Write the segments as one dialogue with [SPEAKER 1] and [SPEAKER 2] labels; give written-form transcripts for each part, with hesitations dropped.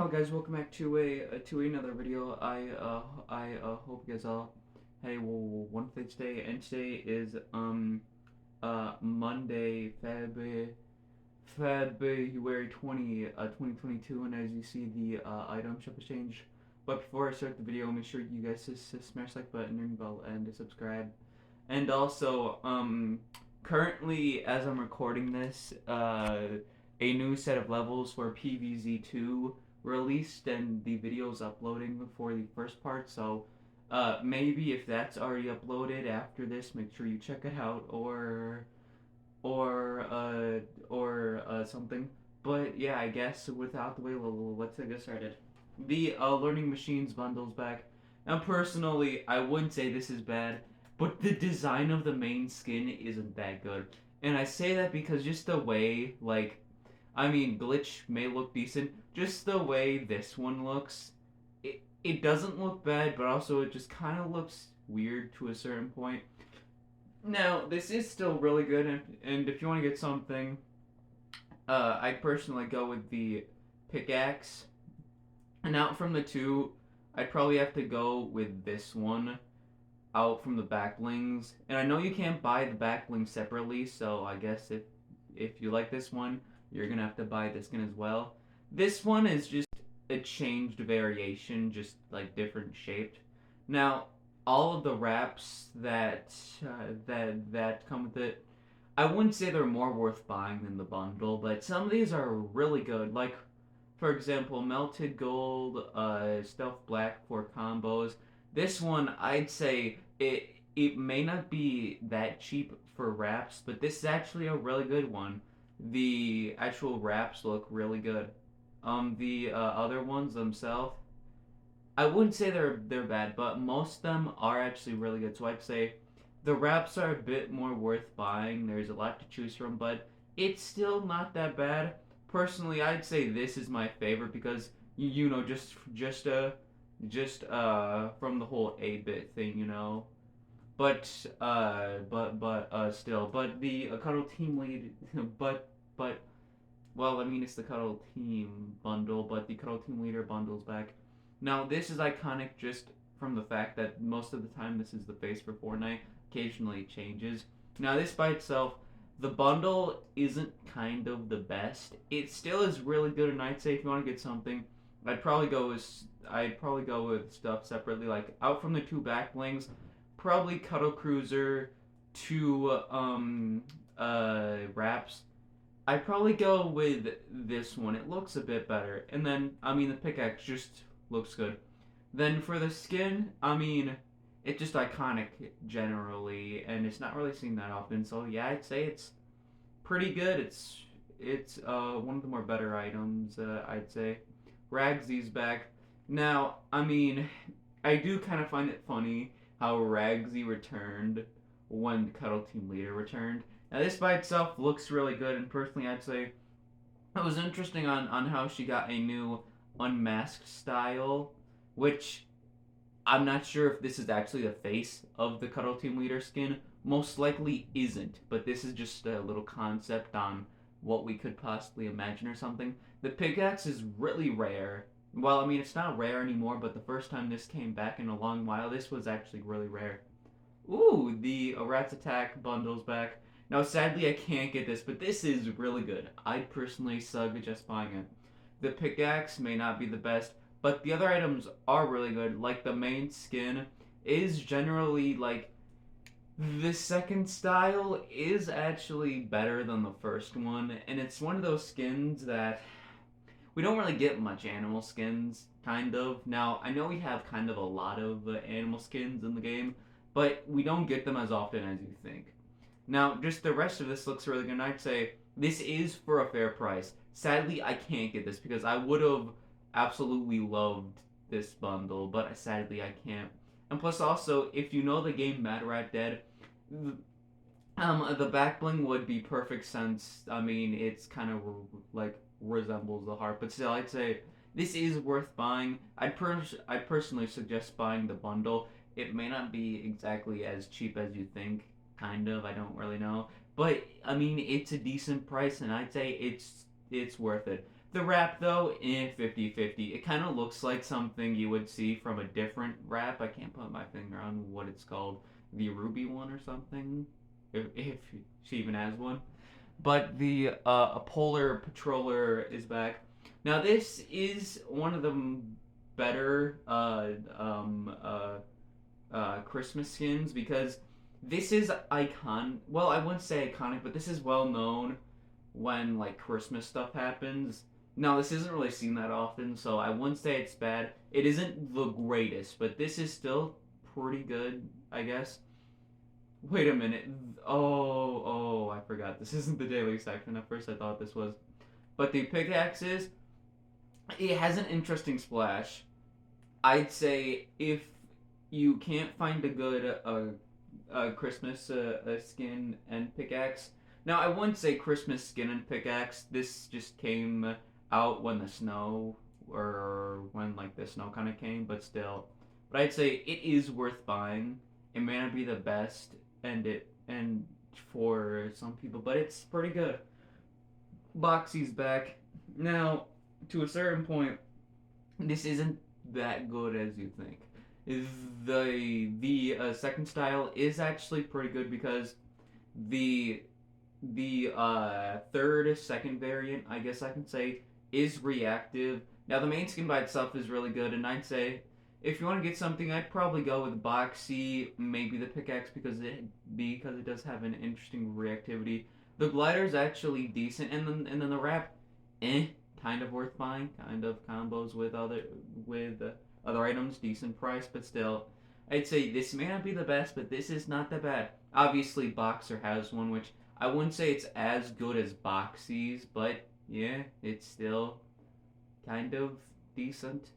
[SPEAKER 1] Hello guys, welcome back to another video. I hope you guys all had a wonderful day, and today is Monday, February 2022, and as you see the item shop has changed. But before I start the video, make sure you guys just smash like button and bell and subscribe. And also currently as I'm recording this, a new set of levels for PVZ2 released, and the video is uploading for the first part. So maybe if that's already uploaded after this, make sure you check it out, or something. But yeah, I guess without the way, let's get started. The Learning Machines bundles back. Now, personally, I wouldn't say this is bad, but the design of the main skin isn't that good. And I say that because just the way, Glitch may look decent. Just the way this one looks, it doesn't look bad, but also it just kind of looks weird to a certain point. Now, this is still really good, and if you want to get something, I'd personally go with the pickaxe. And out from the two, I'd probably have to go with this one out from the back blings. And I know you can't buy the back blings separately, so I guess if you like this one, you're gonna have to buy this skin as well. This one is just a changed variation, just like different shaped. Now, all of the wraps that come with it, I wouldn't say they're more worth buying than the bundle, but some of these are really good. Like, for example, melted gold, stealth black for combos. This one, I'd say it may not be that cheap for wraps, but this is actually a really good one. The actual wraps look really good. The other ones themselves, I wouldn't say they're bad, but most of them are actually really good. So I'd say the wraps are a bit more worth buying. There's a lot to choose from, but it's still not that bad. Personally, I'd say this is my favorite because you know just from the whole 8-bit thing, you know. But the Cuddle Team Lead, but well, I mean, it's the Cuddle Team bundle, but the Cuddle Team Leader bundle's back. Now, this is iconic just from the fact that most of the time this is the face for Fortnite. Occasionally it changes. Now, this by itself, the bundle isn't kind of the best. It still is really good, and I'd say if you want to get something, I'd probably go with stuff separately. Like out from the two back blings, probably Cuddle Cruiser, two wraps. I'd probably go with this one. It looks a bit better. And then, the pickaxe just looks good. Then for the skin, it's just iconic generally, and it's not really seen that often. So yeah, I'd say it's pretty good. It's one of the more better items, I'd say. Ragsy's back. Now, I do kind of find it funny how Ragsy returned when Cuddle Team Leader returned. Now, this by itself looks really good, and personally, I'd say it was interesting on how she got a new unmasked style, which I'm not sure if this is actually the face of the Cuddle Team Leader skin. Most likely isn't, but this is just a little concept on what we could possibly imagine or something. The pickaxe is really rare. Well, it's not rare anymore, but the first time this came back in a long while, this was actually really rare. Ooh, the Rat's Attack bundle's back. Now, sadly, I can't get this, but this is really good. I'd personally suggest buying it. The pickaxe may not be the best, but the other items are really good. Like, the main skin is generally, the second style is actually better than the first one, and it's one of those skins that we don't really get much animal skins, kind of. Now, I know we have kind of a lot of animal skins in the game, but we don't get them as often as you think. Now, just the rest of this looks really good, and I'd say this is for a fair price. Sadly, I can't get this because I would have absolutely loved this bundle, but sadly I can't. And plus, also, if you know the game Mad Rat Dead, the back bling would be perfect since, it's kind of like resembles the heart, but still, I'd say this is worth buying. I'd personally suggest buying the bundle. It may not be exactly as cheap as you think, kind of. I don't really know, but it's a decent price, and I'd say it's worth it. The wrap, though, 50-50. It kind of looks like something you would see from a different wrap. I can't put my finger on what it's called. The Ruby one or something. If she even has one. But the a Polar Patroller is back. Now, this is one of the better Christmas skins because this is well, I wouldn't say iconic, but this is well known when like Christmas stuff happens. Now this isn't really seen that often, so I wouldn't say it's bad. It isn't the greatest, but this is still pretty good, I guess. Wait a minute. Oh, I forgot. This isn't the daily section. At first I thought this was. But the pickaxes, it has an interesting splash. I'd say if you can't find a good Christmas skin and pickaxe. Now, I wouldn't say Christmas skin and pickaxe. This just came out when the snow, or when like the snow kind of came, but still. But I'd say it is worth buying. It may not be the best, and for some people, but it's pretty good. Boxy's back now. To a certain point, this isn't that good as you think. The second style is actually pretty good because the third second variant, I guess I can say, is reactive. Now the main skin by itself is really good, and I'd say if you want to get something, I'd probably go with Boxy, maybe the pickaxe because it does have an interesting reactivity. The glider is actually decent, and then the wrap, kind of worth buying. Kind of combos with other items, decent price, but still, I'd say this may not be the best, but this is not that bad. Obviously, Boxer has one, which I wouldn't say it's as good as Boxy's, but yeah, it's still kind of decent.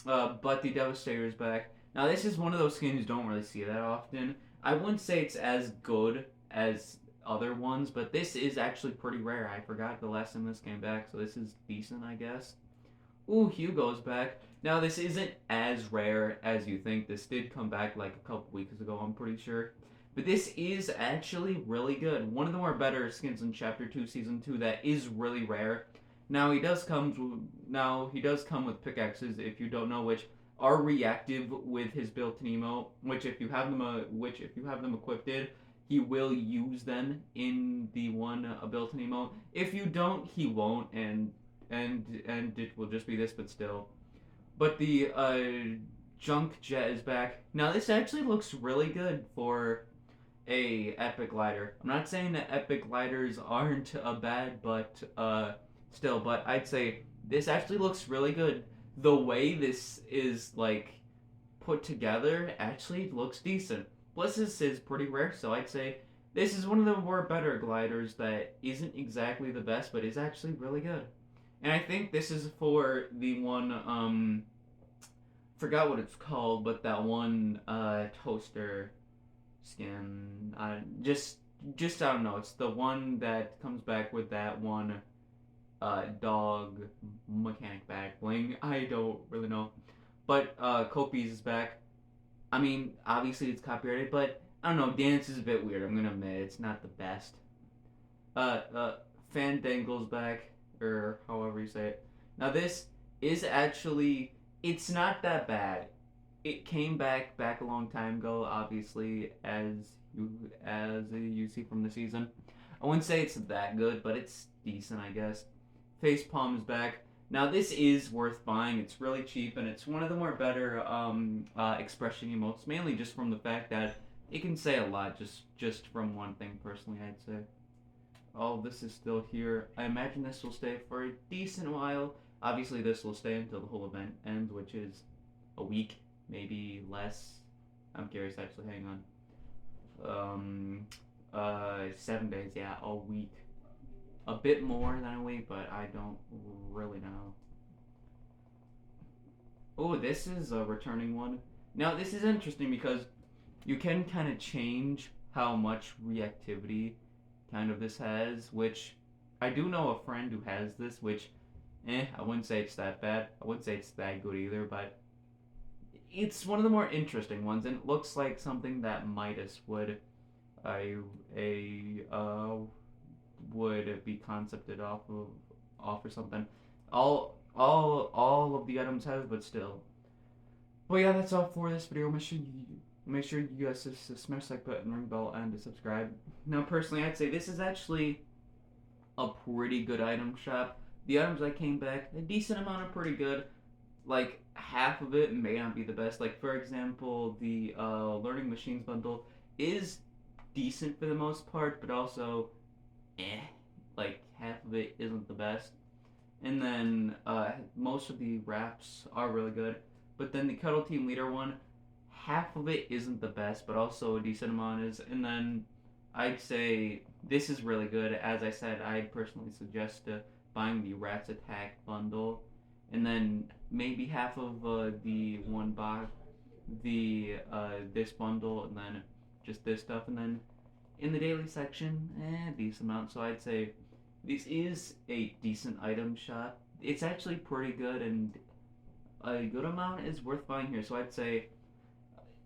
[SPEAKER 1] But the Devastator is back. Now, this is one of those skins you don't really see that often. I wouldn't say it's as good as other ones, but this is actually pretty rare. I forgot the last time this came back, so this is decent, I guess. Ooh, Hugo's back. Now, this isn't as rare as you think. This did come back like a couple weeks ago, I'm pretty sure. But this is actually really good. One of the more better skins in Chapter 2, Season 2 that is really rare. Now, he does come with pickaxes, if you don't know, which are reactive with his built-in emote, which if you have them equipped, he will use them in the one built-in emote. If you don't, he won't, and it will just be this, but still. But the junk jet is back. Now this actually looks really good for a epic glider. I'm not saying that epic gliders aren't bad, but still. But I'd say this actually looks really good. The way this is like put together actually looks decent. Plus this is pretty rare, so I'd say this is one of the more better gliders that isn't exactly the best, but is actually really good. And I think this is for the one, forgot what it's called, but that one, toaster skin. I don't know. It's the one that comes back with that one, dog mechanic back bling. I don't really know. But, Kopi's is back. I mean, obviously it's copyrighted, but I don't know. Dance is a bit weird. I'm gonna admit it's not the best. Fandangle's back, or however you say it. Now this is actually, it's not that bad. It came back a long time ago, obviously, as you see from the season. I wouldn't say it's that good, but it's decent, I guess. Facepalm is back. Now this is worth buying. It's really cheap, and it's one of the more better expression emotes, mainly just from the fact that it can say a lot just from one thing. Personally, I'd say. All this is still here. I imagine this will stay for a decent while. Obviously, this will stay until the whole event ends, which is a week, maybe less. I'm curious, actually. Hang on. 7 days, yeah, a week. A bit more than a week, but I don't really know. Oh, this is a returning one. Now, this is interesting because you can kind of change how much reactivity kind of this has, which I do know a friend who has this, which, I wouldn't say it's that bad. I wouldn't say it's that good either, but it's one of the more interesting ones, and it looks like something that Midas would would be concepted off or something. All of the items have, but still. But yeah, that's all for this video. Make sure you guys just smash the like button, ring bell, and to subscribe. Now, personally, I'd say this is actually a pretty good item shop. The items I came back, a decent amount are pretty good. Like half of it may not be the best. Like for example, the learning machines bundle is decent for the most part, but also eh. Like half of it isn't the best. And then most of the wraps are really good. But then the Cuddle Team Leader one, half of it isn't the best, but also a decent amount is. And then I'd say this is really good. As I said, I'd personally suggest buying the Rats Attack bundle. And then maybe half of the one box, the this bundle, and then just this stuff. And then in the daily section, decent amount. So I'd say this is a decent item shop. It's actually pretty good, and a good amount is worth buying here. So I'd say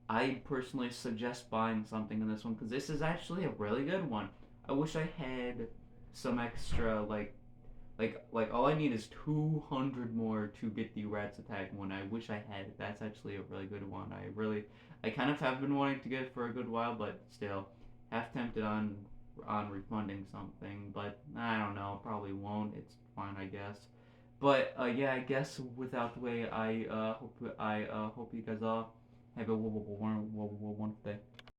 [SPEAKER 1] I personally suggest buying something in this one because this is actually a really good one. I wish I had some extra like all I need is 200 more to get the Rats Attack one. I wish I had it. That's actually a really good one. I kind of have been wanting to get it for a good while, but still half tempted on refunding something, but I don't know, probably won't. It's fine, I guess. But yeah, I guess without the way, I hope you guys all have a wonderful day.